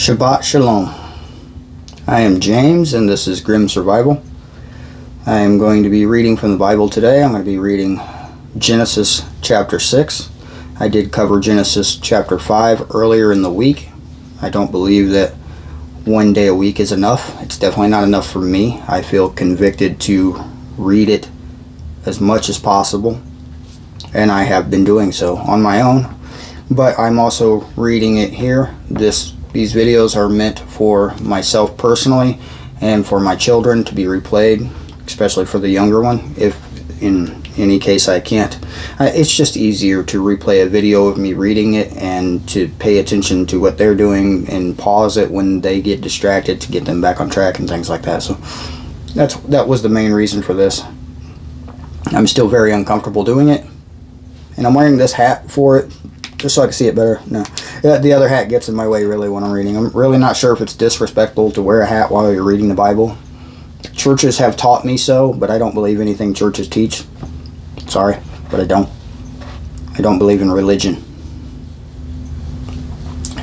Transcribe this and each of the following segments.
Shabbat Shalom. I am James and this is Grim Survival. I am going to be reading from the Bible today. I'm going to be reading Genesis chapter 6. I did cover Genesis chapter 5 earlier in the week. I don't believe that one day a week is enough. It's definitely not enough for me. I feel convicted to read it as much as possible, and I have been doing so on my own. But I'm also reading it here. These videos are meant for myself personally and for my children to be replayed, especially for the younger one, if in any case I can't. It's just easier to replay a video of me reading it and to pay attention to what they're doing and pause it when they get distracted to get them back on track and things like that. So that was the main reason for this. I'm still very uncomfortable doing it, and I'm wearing this hat for it just so I can see it better. No, the other hat gets in my way really when I'm reading. I'm really not sure if it's disrespectful to wear a hat while you're reading the Bible. Churches have taught me so, but I don't believe anything churches teach. Sorry, but I don't. I don't believe in religion.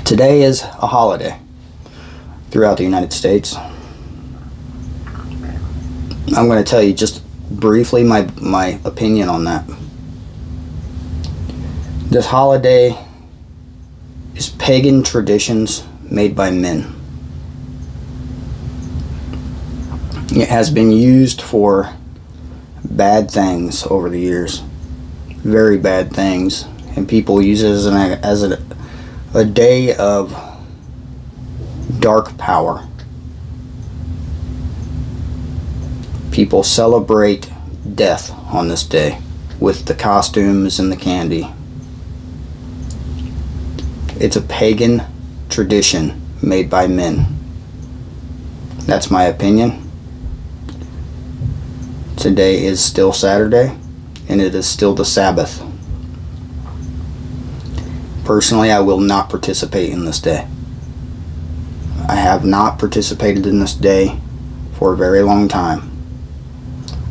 Today is a holiday throughout the United States. I'm going to tell you just briefly my opinion on that. This holiday is pagan traditions made by men. It has been used for bad things over the years, very bad things, and people use it as a day of dark power. People celebrate death on this day with the costumes and the candy. It's a pagan tradition made by men. That's my opinion. Today is still Saturday, and it is still the Sabbath. Personally, I will not participate in this day. I have not participated in this day for a very long time,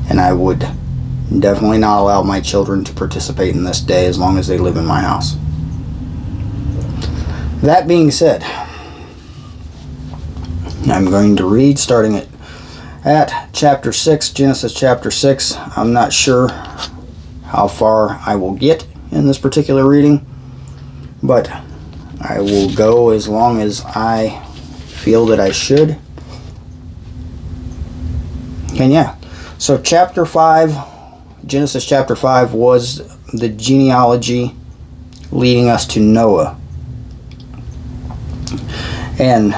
and I would definitely not allow my children to participate in this day as long as they live in my house. That being said, I'm going to read starting at chapter 6, Genesis chapter 6. I'm not sure how far I will get in this particular reading, but I will go as long as I feel that I should. And yeah, so chapter 5, Genesis chapter 5 was the genealogy leading us to Noah. And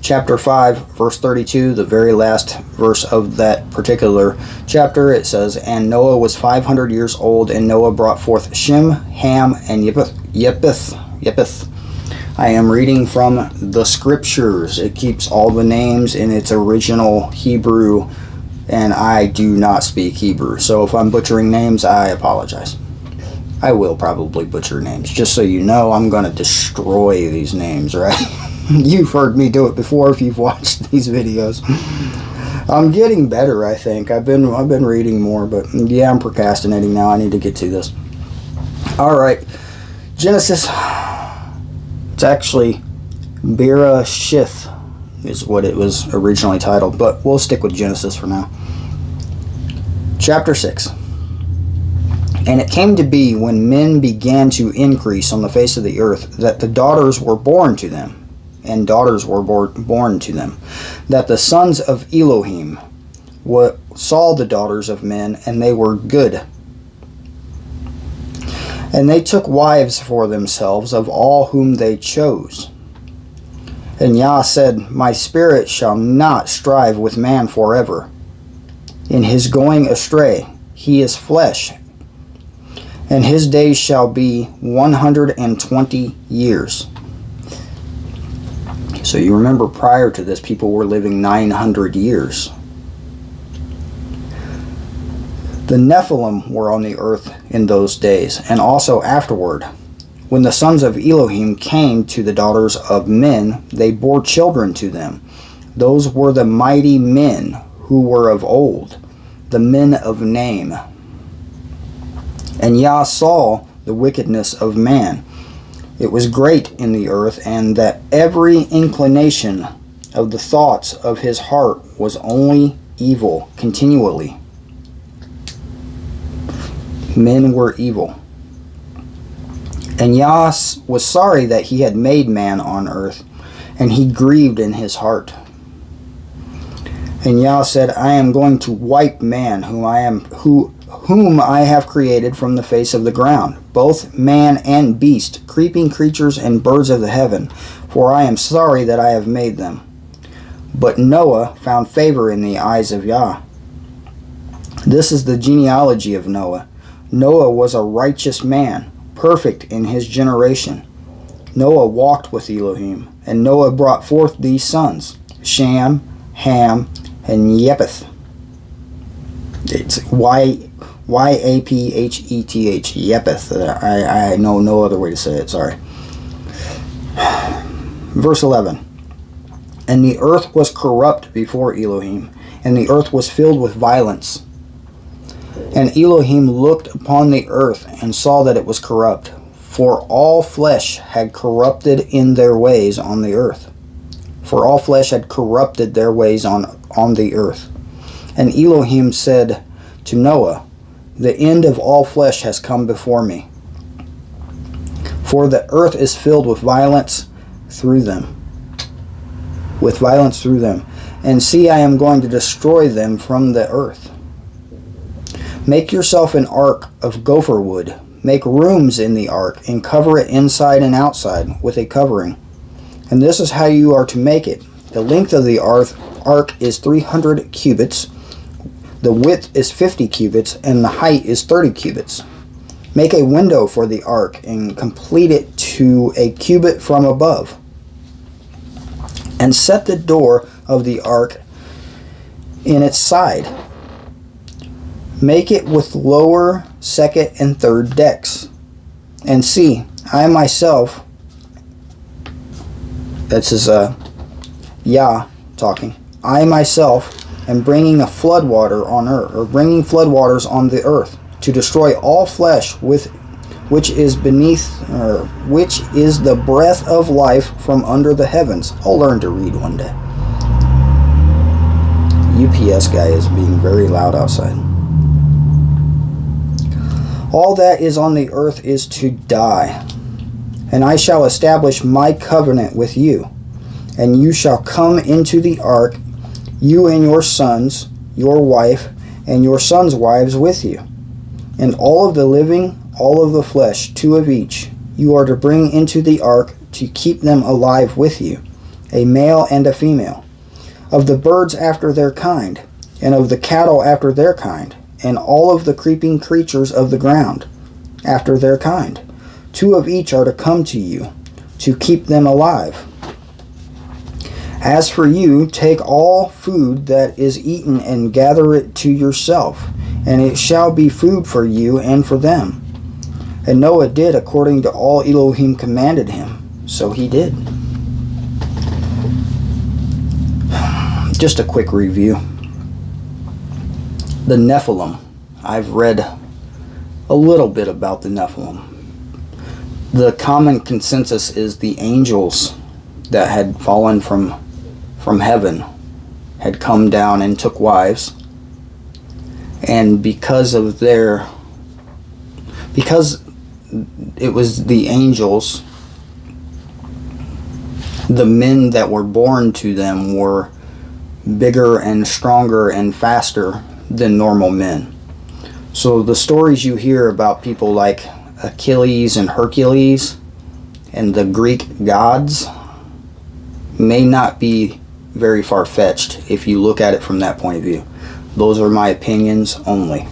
chapter 5, verse 32, the very last verse of that particular chapter, it says, "And Noah was 500 years old, and Noah brought forth Shem, Ham, and Japheth." I am reading from the scriptures. It keeps all the names in its original Hebrew, and I do not speak Hebrew. So if I'm butchering names, I apologize. I will probably butcher names. Just so you know, I'm going to destroy these names, right? You've heard me do it before if you've watched these videos. I'm getting better, I think. I've been reading more, but yeah, I'm procrastinating now. I need to get to this. All right, Genesis. It's actually Bereshith is what it was originally titled, but we'll stick with Genesis for now. Chapter 6. "And it came to be when men began to increase on the face of the earth that the daughters were born to them, and daughters were born to them, that the sons of Elohim saw the daughters of men, and they were good. And they took wives for themselves of all whom they chose. And Yah said, My spirit shall not strive with man forever. In his going astray, he is flesh, and his days shall be 120 years. So you remember prior to this, people were living 900 years. The Nephilim were on the earth in those days, and also afterward. When the sons of Elohim came to the daughters of men, they bore children to them. Those were the mighty men who were of old, the men of name. And Yah saw the wickedness of man, It was great in the earth, and that every inclination of the thoughts of his heart was only evil continually. Men were evil. And Yah was sorry that he had made man on earth, and he grieved in his heart. And Yah said, I am going to wipe man whom I have created from the face of the ground, both man and beast, creeping creatures and birds of the heaven, for I am sorry that I have made them. But Noah found favor in the eyes of Yah. This is the genealogy of Noah. Noah was a righteous man, perfect in his generation. Noah walked with Elohim, and Noah brought forth these sons, Shem, Ham, and Japheth. It's Y-A-P-H-E-T-H, Japheth. I know no other way to say it, sorry. Verse 11. And the earth was corrupt before Elohim, and the earth was filled with violence. And Elohim looked upon the earth and saw that it was corrupt, for all flesh had corrupted in their ways on the earth. For all flesh had corrupted their ways on the earth. And Elohim said to Noah, the end of all flesh has come before me, for the earth is filled with violence through them. And see, I am going to destroy them from the earth. Make yourself an ark of gopher wood. Make rooms in the ark, and cover it inside and outside with a covering. And this is how you are to make it. The length of the ark is 300 cubits, the width is 50 cubits, and the height is 30 cubits. Make a window for the ark, and complete it to a cubit from above. And set the door of the ark in its side. Make it with lower, second, and third decks. And see, I myself, this is Yah talking, I myself am bringing a floodwater on earth, or bringing floodwaters on the earth, to destroy all flesh which is the breath of life from under the heavens. I'll learn to read one day. UPS guy is being very loud outside. All that is on the earth is to die. And I shall establish my covenant with you. And you shall come into the ark, you and your sons, your wife, and your sons' wives with you. And all of the living, all of the flesh, 2 of each, you are to bring into the ark to keep them alive with you, a male and a female, of the birds after their kind, and of the cattle after their kind, and all of the creeping creatures of the ground after their kind. 2 of each are to come to you, to keep them alive. As for you, take all food that is eaten and gather it to yourself, and it shall be food for you and for them. And Noah did according to all Elohim commanded him. So he did. Just a quick review. The Nephilim. I've read a little bit about the Nephilim. The common consensus is the angels that had fallen from heaven had come down and took wives. And because it was the angels, the men that were born to them were bigger and stronger and faster than normal men. So the stories you hear about people like Achilles and Hercules and the Greek gods may not be very far-fetched if you look at it from that point of view. Those are my opinions only.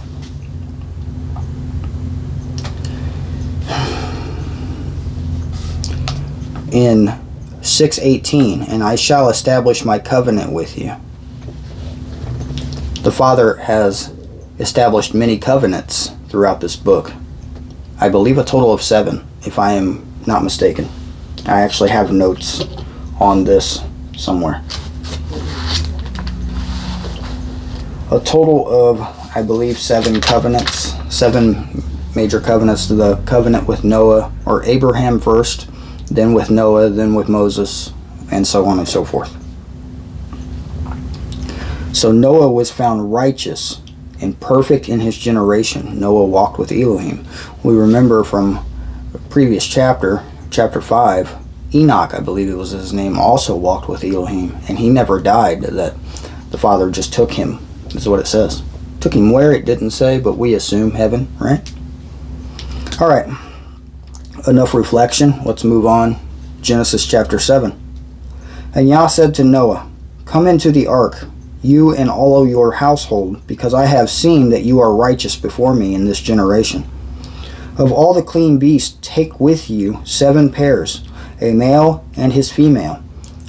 In 6:18, and I shall establish my covenant with you. The Father has established many covenants throughout this book. I believe a total of 7, if I am not mistaken. I actually have notes on this somewhere. A total of, I believe, 7 covenants, 7 major covenants. The covenant with Noah, or Abraham first, then with Noah, then with Moses, and so on and so forth. So Noah was found righteous and perfect in his generation. Noah walked with Elohim. We remember from the previous chapter, chapter 5, Enoch, I believe it was his name, also walked with Elohim, and he never died. That the Father just took him, is what it says. Took him where, it didn't say, but we assume heaven, right? All right, enough reflection. Let's move on. Genesis chapter 7. And Yah said to Noah, "Come into the ark, you and all of your household, because I have seen that you are righteous before me in this generation. Of all the clean beasts take with you 7 pairs, a male and his female,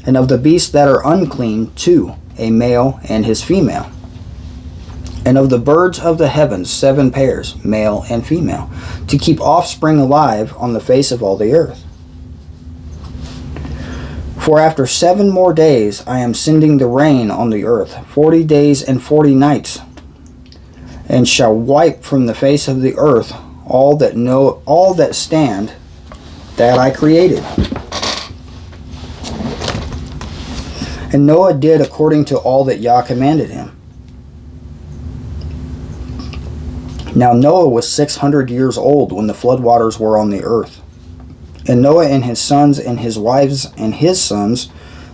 and of the beasts that are unclean 2, a male and his female. And of the birds of the heavens 7 pairs, male and female, to keep offspring alive on the face of all the earth. For after 7 more days I am sending the rain on the earth, 40 days and 40 nights, and shall wipe from the face of the earth all that stand that I created." And Noah did according to all that Yah commanded him. Now Noah was 600 years old when the floodwaters were on the earth. And Noah and his sons and his wives and his sons'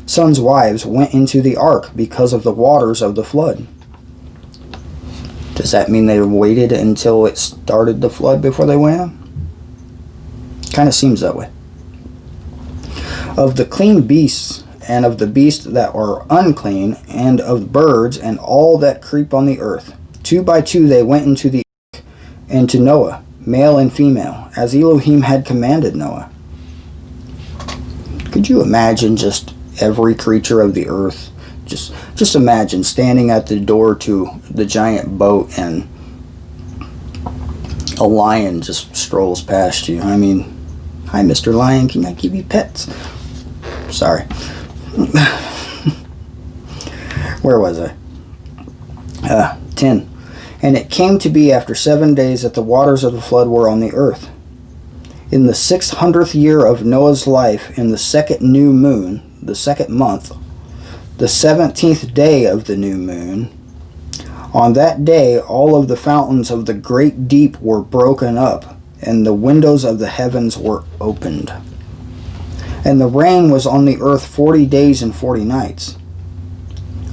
wives went into the ark because of the waters of the flood. Does that mean they waited until it started the flood before they went in? Kind of seems that way. Of the clean beasts and of the beasts that are unclean, and of birds and all that creep on the earth, 2 by 2 they went into the ark, and to Noah, male and female, as Elohim had commanded Noah. Could you imagine just every creature of the earth? Just imagine standing at the door to the giant boat and a lion just strolls past you. I mean, "Hi, Mr. Lion, can I give you pets?" Sorry. Where was I? 10. And it came to be after 7 days that the waters of the flood were on the earth. In the 600th year of Noah's life, in the 2nd new moon, the 2nd month, the 17th day of the new moon, on that day all of the fountains of the great deep were broken up, and the windows of the heavens were opened. And the rain was on the earth 40 days and 40 nights.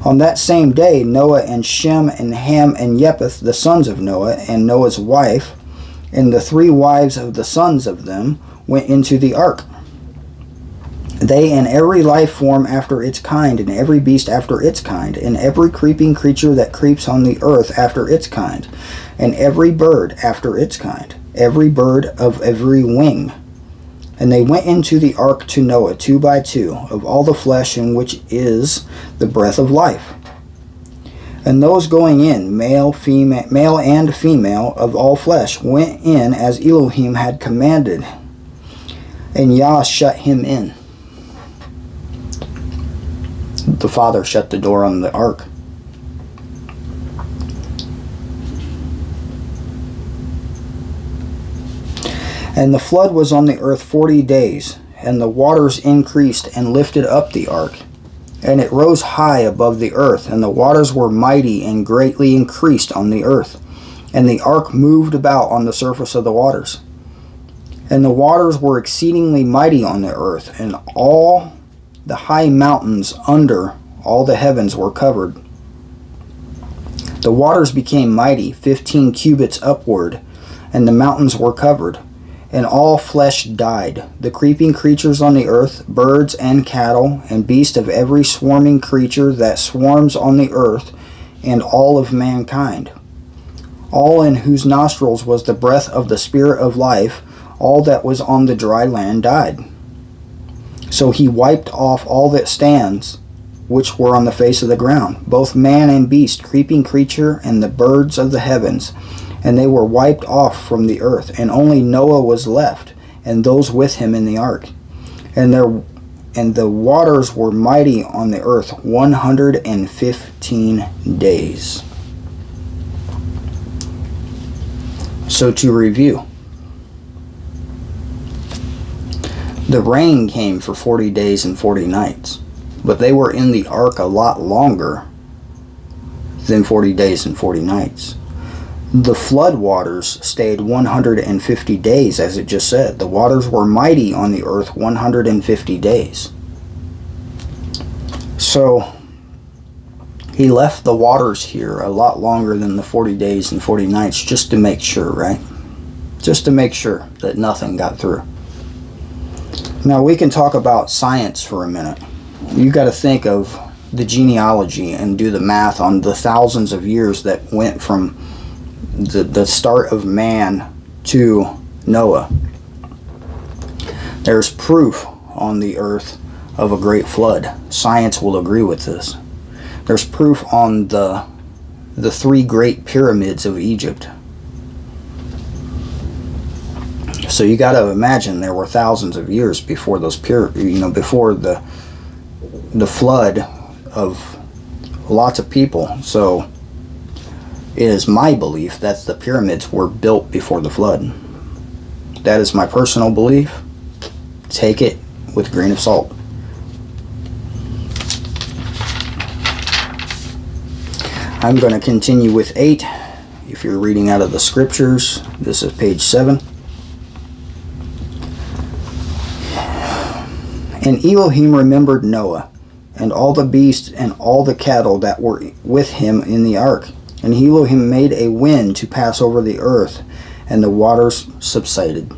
On that same day Noah and Shem and Ham and Japheth, the sons of Noah, and Noah's wife, and the 3 wives of the sons of them, went into the ark. They and every life form after its kind, and every beast after its kind, and every creeping creature that creeps on the earth after its kind, and every bird after its kind, every bird of every wing. And they went into the ark to Noah 2 by 2, of all the flesh in which is the breath of life. And those going in, male and female of all flesh, went in as Elohim had commanded, and Yah shut him in. The Father shut the door on the ark. And the flood was on the earth 40 days, and the waters increased and lifted up the ark. And it rose high above the earth, and the waters were mighty and greatly increased on the earth. And the ark moved about on the surface of the waters. And the waters were exceedingly mighty on the earth, and all the high mountains under all the heavens were covered. The waters became mighty, 15 cubits upward, and the mountains were covered. And all flesh died, the creeping creatures on the earth, birds and cattle, and beasts of every swarming creature that swarms on the earth, and all of mankind. All in whose nostrils was the breath of the Spirit of life, all that was on the dry land died. So he wiped off all that stands, which were on the face of the ground, both man and beast, creeping creature, and the birds of the heavens. And they were wiped off from the earth, and only Noah was left, and those with him in the ark. And the waters were mighty on the earth 115 days. So to review, The rain came for 40 days and 40 nights, but they were in the ark a lot longer than 40 days and 40 nights. The flood waters stayed 150 days, as it just said. The waters were mighty on the earth 150 days. So he left the waters here a lot longer than the 40 days and 40 nights just to make sure, right? Just to make sure that nothing got through. Now we can talk about science for a minute. You got to think of the genealogy and do the math on the thousands of years that went from the start of man to Noah. There's proof on the earth of a great flood. Science will agree with this. There's proof on the three great pyramids of Egypt. So you got to imagine there were thousands of years before those before the flood of lots of people. So it is my belief that the pyramids were built before the flood. That is my personal belief. Take it with a grain of salt. I'm going to continue with 8. If you're reading out of the scriptures, this is page 7. And Elohim remembered Noah, and all the beasts and all the cattle that were with him in the ark. And Elohim made a wind to pass over the earth, and the waters subsided.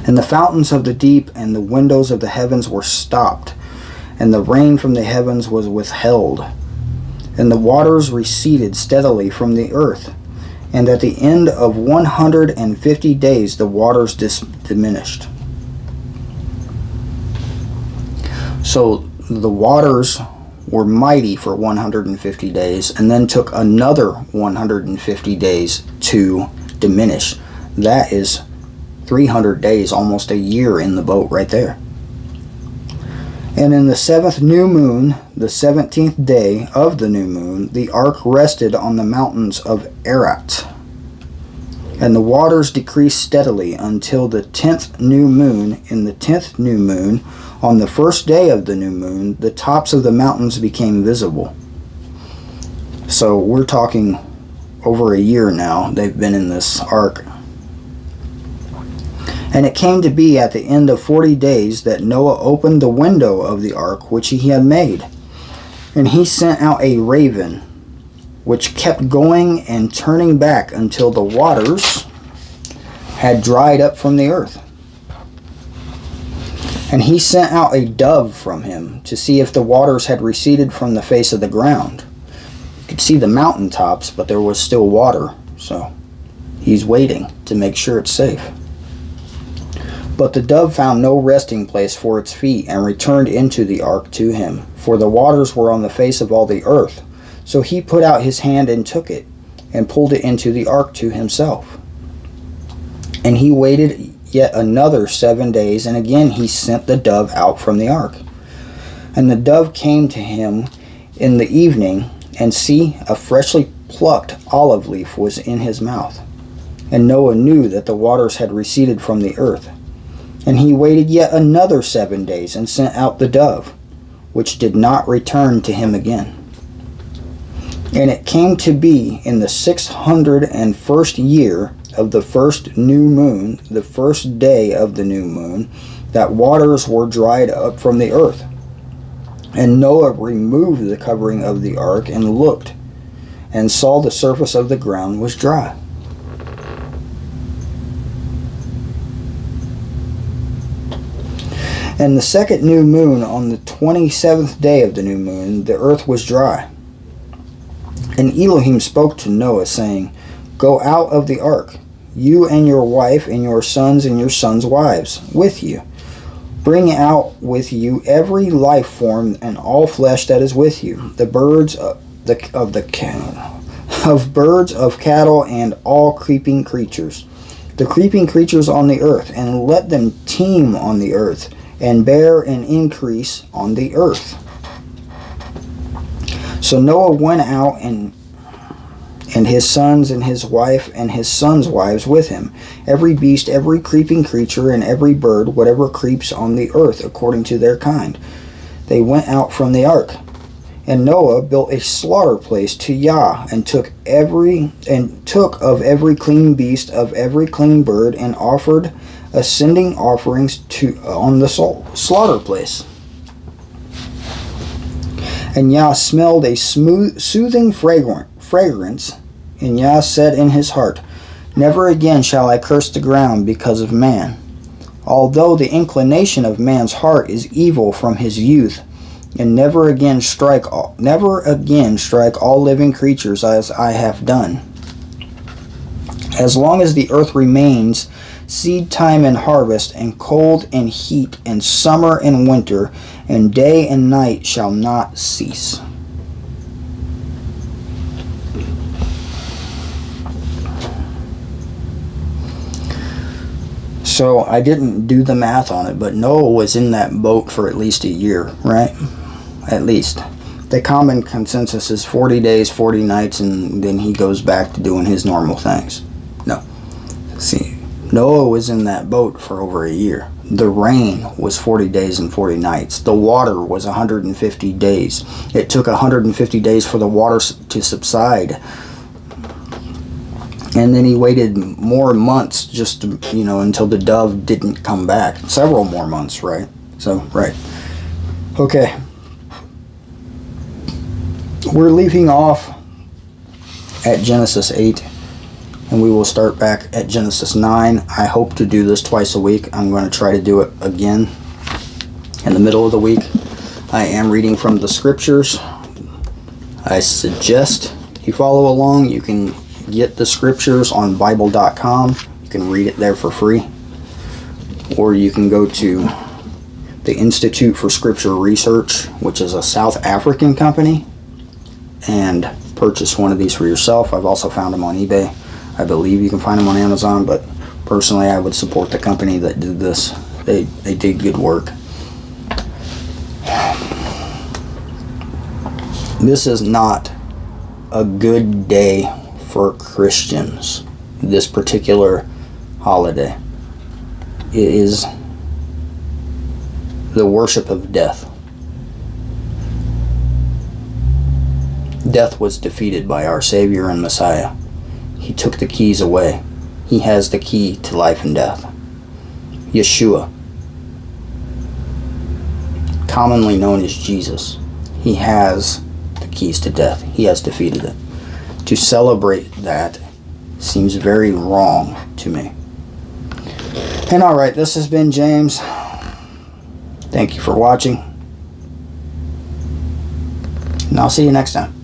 And the fountains of the deep and the windows of the heavens were stopped, and the rain from the heavens was withheld. And the waters receded steadily from the earth. And at the end of 150 days the waters diminished. So the waters were mighty for 150 days and then took another 150 days to diminish. That is 300 days, almost a year in the boat right there. And in the 7th new moon, the 17th day of the new moon, the ark rested on the mountains of Ararat. And the waters decreased steadily until the 10th new moon. In the 10th new moon, on the first day of the new moon, the tops of the mountains became visible. So we're talking over a year now they've been in this ark. And it came to be at the end of 40 days that Noah opened the window of the ark which he had made. And he sent out a raven, which kept going and turning back until the waters had dried up from the earth. And he sent out a dove from him to see if the waters had receded from the face of the ground. You could see the mountain tops, but there was still water. So he's waiting to make sure it's safe. But the dove found no resting place for its feet and returned into the ark to him, for the waters were on the face of all the earth. So he put out his hand and took it, and pulled it into the ark to himself. And he waited yet another 7 days, and again he sent the dove out from the ark. And the dove came to him in the evening, and see, a freshly plucked olive leaf was in his mouth. And Noah knew that the waters had receded from the earth. And he waited yet another 7 days, and sent out the dove, which did not return to him again. And it came to be in the 601st year of the first new moon, the first day of the new moon, that waters were dried up from the earth. And Noah removed the covering of the ark and looked, and saw the surface of the ground was dry. And the second new moon, on the 27th day of the new moon, the earth was dry. And Elohim spoke to Noah, saying, Go out of the ark, you and your wife and your sons' wives with you. Bring out with you every life form and all flesh that is with you, the birds of birds, of cattle, and all creeping creatures, the creeping creatures on the earth, and let them teem on the earth, and bear and increase on the earth. So Noah went out and and his sons and his wife and his sons' wives with him, every beast, every creeping creature, and every bird, whatever creeps on the earth, according to their kind. They went out from the ark. And Noah built a slaughter place to Yah, and took of every clean beast, of every clean bird, and offered ascending offerings on the slaughter place. And Yah smelled a soothing fragrance, and Yah said in his heart, Never again shall I curse the ground because of man. Although the inclination of man's heart is evil from his youth, and never again strike all living creatures as I have done. As long as the earth remains, seed time and harvest, and cold and heat, and summer and winter, and day and night shall not cease. So I didn't do the math on it, but Noah was in that boat for at least a year, right? At least. The common consensus is 40 days, 40 nights, and then he goes back to doing his normal things. No. See, Noah was in that boat for over a year. The rain was 40 days and 40 nights. The water was 150 days. It took 150 days for the water to subside. And then he waited more months just to, until the dove didn't come back. Several more months, right? So, right. Okay. We're leaving off at Genesis 8, and we will start back at Genesis 9. I hope to do this twice a week. I'm going to try to do it again in the middle of the week. I am reading from the scriptures. I suggest you follow along. You can get the scriptures on Bible.com. You can read it there for free. Or you can go to the Institute for Scripture Research, which is a South African company, and purchase one of these for yourself. I've also found them on eBay. I believe you can find them on Amazon, but personally I would support the company that did this. They did good work. This is not a good day for Christians, this particular holiday. It is the worship of death. Death was defeated by our Savior and Messiah. He took the keys away. He has the key to life and death. Yeshua, commonly known as Jesus, he has the keys to death. He has defeated it. To celebrate that seems very wrong to me. And alright, this has been James. Thank you for watching. And I'll see you next time.